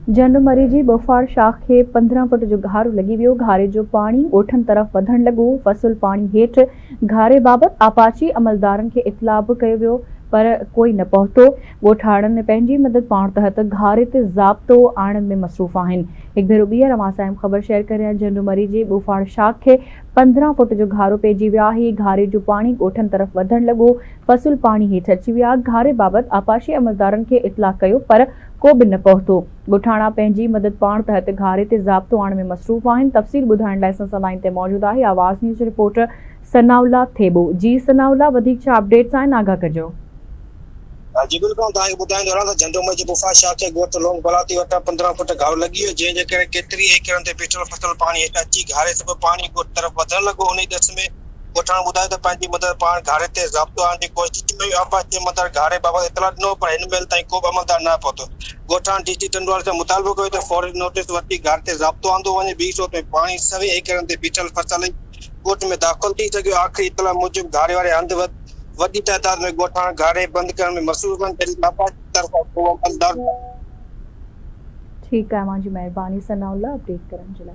झंडुमरी जी बुफार शाख के 15 फुट जो घारो लगी वियो। घारे जो पानी ॻोठनि तरफ़ वधण लॻो। फसुल पानी हेठि घारे बाबति आपाची अमलदारनि खे इतला बि कयो वियो, पर कोई न पहुतो। ॻोठाणनि पंहिंजी मदद पाण तहत घारे ते ज़ाब्तो आणण में मसरूफ़ आहिनि। हिकु भेरो ॿीहर अवां सां ख़बर शेयर करे झंडुमरी जी बुफार शाख के 15 फुट जो घारो पइजी वियो आहे। घारे जो पानी ॻोठनि तरफ़ वधण लॻो। फसुल पानी हेठि अची विया। घारे बाबति आपाशी अमलदारनि खे इतला कयो, पर को बि न पहुतो। ॻोठाणा पंहिंजी मदद पाण तहत घारे ते ज़ाब्तो आणण में मसरूफ़ आहिनि। तफ़सील ॿुधाइण लाइ असां सां लाइन ते मौजूदु आहे आवाज़ न्यूज़ रिपोर्टर सनाउल्ला थेबो। जी सनाउल्ला, वधीक छा अपडेट्स आहिनि, आगाह कजो। जी बिल्कुल ॿुधाईंदो रहां त झंडुमरी जी बुफार शाख के ॻोठ लोंग बलाती वटां 15 फुट घारो लॻी वियो, जंहिंजे करे केतिरी एकड़नि ते बीठल फसल पाणी हेठि अची घारे ते पानी ॻोठ तरफ़ वधण लॻो। उन ॾिस में ॻोठाणा ॿुधायो त पंहिंजी मदद पाण घारे ते ज़ाब्तो आणण जी कोशिश कई। आपाची अमलदार घारे बाबति इतला ॾिनो, पर हिन महिल ताईं को बि अमलदार न पहुतो। ॻोठाणा डीसी टंडवाल सां मुतालबो कयो त फौरी नोटिस वठी घारे ते ज़ाब्तो आंदो वञे। ॿी सूरत में पाणी सवे एकड़नि ते बीठल फसल ॻोठ में दाख़िल थी सघियो। आख़िरी इतला मूजिब घारे वारे हंधि वॾी तादाद में ॻोठाणा घारे बंदि करण में मसरूफ़ आहिनि। ठीकु आहे, मुंहिंजी महिरबानी सनाउल्ला अपडेट करण जे लाइ।